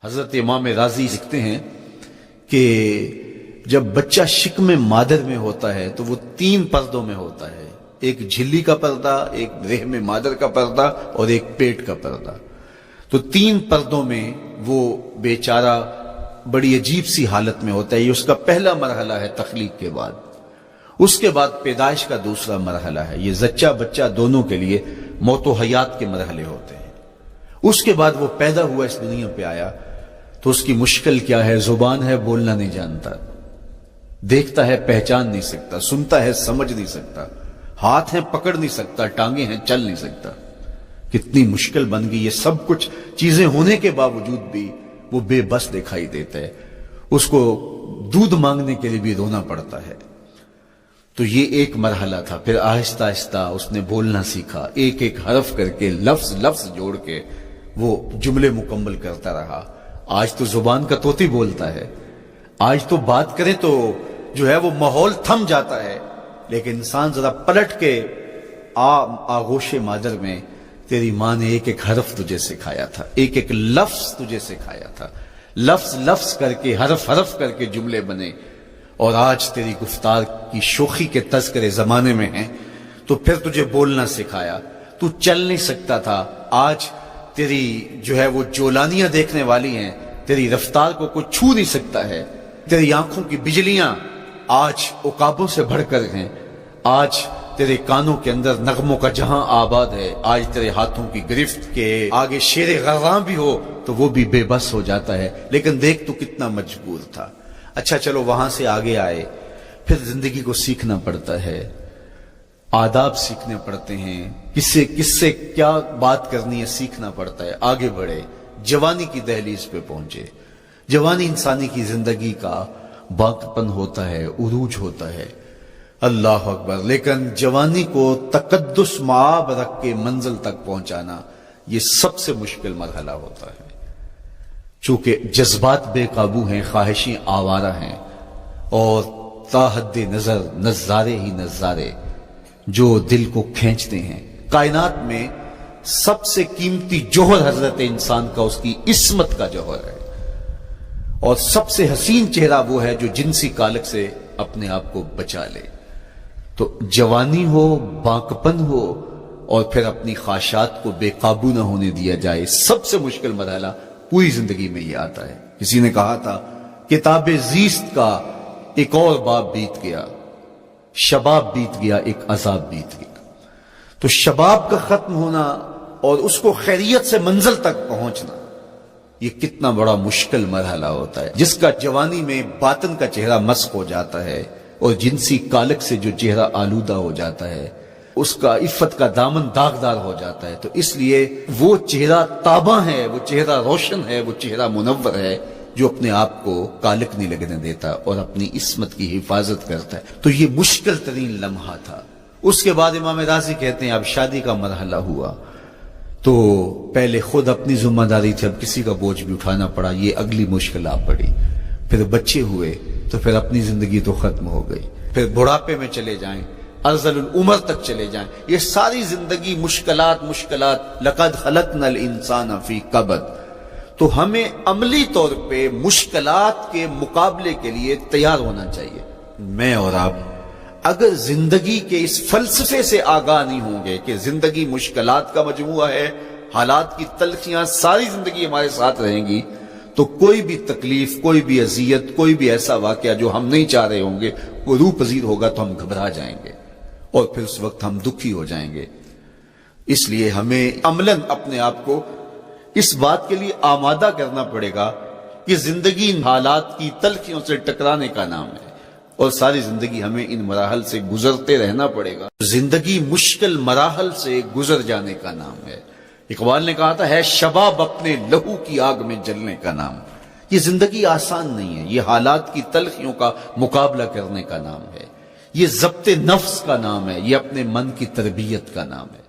حضرت امام راضی لکھتے ہیں کہ جب بچہ شکم مادر میں ہوتا ہے تو وہ 3 پردوں میں ہوتا ہے، ایک جھلی کا پردہ، ایک رحم مادر کا پردہ اور ایک پیٹ کا پردہ۔ تو 3 پردوں میں وہ بیچارہ بڑی عجیب سی حالت میں ہوتا ہے۔ یہ اس کا پہلا مرحلہ ہے تخلیق کے بعد۔ اس کے بعد پیدائش کا دوسرا مرحلہ ہے۔ یہ زچہ بچہ دونوں کے لیے موت و حیات کے مرحلے ہوتے ہیں۔ اس کے بعد وہ پیدا ہوا، اس دنیا پہ آیا تو اس کی مشکل کیا ہے؟ زبان ہے، بولنا نہیں جانتا، دیکھتا ہے پہچان نہیں سکتا، سنتا ہے سمجھ نہیں سکتا، ہاتھ ہیں پکڑ نہیں سکتا، ٹانگیں ہیں چل نہیں سکتا۔ کتنی مشکل بن گئی۔ یہ سب کچھ چیزیں ہونے کے باوجود بھی وہ بے بس دکھائی دیتا ہے، اس کو دودھ مانگنے کے لیے بھی رونا پڑتا ہے۔ تو یہ ایک مرحلہ تھا۔ پھر آہستہ آہستہ اس نے بولنا سیکھا، ایک ایک حرف کر کے، لفظ جوڑ کے وہ جملے مکمل کرتا رہا۔ آج تو زبان کا طوطی بولتا ہے، آج تو بات کریں تو جو ہے وہ ماحول تھم جاتا ہے، لیکن انسان ذرا پلٹ کے آغوش مادر میں تیری ماں نے ایک ایک حرف تجھے سکھایا تھا، ایک ایک لفظ تجھے سکھایا تھا، لفظ کر کے، حرف کر کے جملے بنے، اور آج تیری گفتار کی شوخی کے تذکرے زمانے میں ہیں، تو پھر تجھے بولنا سکھایا۔ تو چل نہیں سکتا تھا، آج تیری جو ہے وہ جولانیاں دیکھنے والی ہیں، تیری رفتار کو کوئی چھو نہیں سکتا ہے، تیری آنکھوں کی بجلیاں آج عقابوں سے بڑھ کر ہیں، آج تیرے کانوں کے اندر نغموں کا جہاں آباد ہے، آج تیرے ہاتھوں کی گرفت کے آگے شیر غراں بھی ہو تو وہ بھی بے بس ہو جاتا ہے، لیکن دیکھ تو کتنا مجبور تھا۔ اچھا چلو وہاں سے آگے آئے، پھر زندگی کو سیکھنا پڑتا ہے، آداب سیکھنے پڑتے ہیں، کس سے کیا بات کرنی ہے سیکھنا پڑتا ہے، آگے بڑھے، جوانی کی دہلیز پہ پہنچے۔ جوانی انسانی کی زندگی کا باقپن ہوتا ہے، عروج ہوتا ہے، اللہ اکبر۔ لیکن جوانی کو تقدس معاب رکھ کے منزل تک پہنچانا یہ سب سے مشکل مرحلہ ہوتا ہے، چونکہ جذبات بے قابو ہیں، خواہشیں آوارہ ہیں، اور تا حد نظر نظارے ہی نظارے جو دل کو کھینچتے ہیں۔ کائنات میں سب سے قیمتی جوہر حضرت انسان کا اس کی عصمت کا جوہر ہے، اور سب سے حسین چہرہ وہ ہے جو جنسی کالک سے اپنے آپ کو بچا لے۔ تو جوانی ہو، باقپن ہو، اور پھر اپنی خواہشات کو بے قابو نہ ہونے دیا جائے، سب سے مشکل مرحلہ پوری زندگی میں یہ آتا ہے۔ کسی نے کہا تھا کتاب زیست کا ایک اور باب بیت گیا، شباب بیت گیا، ایک عذاب بیت گیا۔ تو شباب کا ختم ہونا اور اس کو خیریت سے منزل تک پہنچنا یہ کتنا بڑا مشکل مرحلہ ہوتا ہے، جس کا جوانی میں باطن کا چہرہ مسخ ہو جاتا ہے اور جنسی کالک سے جو چہرہ آلودہ ہو جاتا ہے اس کا عفت کا دامن داغدار ہو جاتا ہے۔ تو اس لیے وہ چہرہ تاباں ہے، وہ چہرہ روشن ہے، وہ چہرہ منور ہے جو اپنے آپ کو کالک نہیں لگنے دیتا اور اپنی عصمت کی حفاظت کرتا ہے۔ تو یہ مشکل ترین لمحہ تھا۔ اس کے بعد امام راضی کہتے ہیں اب شادی کا مرحلہ ہوا، تو پہلے خود اپنی ذمہ داری تھی، اب کسی کا بوجھ بھی اٹھانا پڑا، یہ اگلی مشکل آ پڑی۔ پھر بچے ہوئے تو پھر اپنی زندگی تو ختم ہو گئی، پھر بڑھاپے میں چلے جائیں، ارذل العمر تک چلے جائیں، یہ ساری زندگی مشکلات۔ لقد خلقنا الانسان فی کبد۔ تو ہمیں عملی طور پہ مشکلات کے مقابلے کے لیے تیار ہونا چاہیے۔ میں اور آپ اگر زندگی کے اس فلسفے سے آگاہ نہیں ہوں گے کہ زندگی مشکلات کا مجموعہ ہے، حالات کی تلخیاں ساری زندگی ہمارے ساتھ رہیں گی، تو کوئی بھی تکلیف، کوئی بھی اذیت، کوئی بھی ایسا واقعہ جو ہم نہیں چاہ رہے ہوں گے وہ روح پذیر ہوگا تو ہم گھبرا جائیں گے اور پھر اس وقت ہم دکھی ہو جائیں گے۔ اس لیے ہمیں عملاً اپنے آپ کو اس بات کے لیے آمادہ کرنا پڑے گا کہ زندگی ان حالات کی تلخیوں سے ٹکرانے کا نام ہے، اور ساری زندگی ہمیں ان مراحل سے گزرتے رہنا پڑے گا۔ زندگی مشکل مراحل سے گزر جانے کا نام ہے۔ اقبال نے کہا تھا ہے شباب اپنے لہو کی آگ میں جلنے کا نام۔ یہ زندگی آسان نہیں ہے، یہ حالات کی تلخیوں کا مقابلہ کرنے کا نام ہے، یہ ضبط نفس کا نام ہے، یہ اپنے من کی تربیت کا نام ہے۔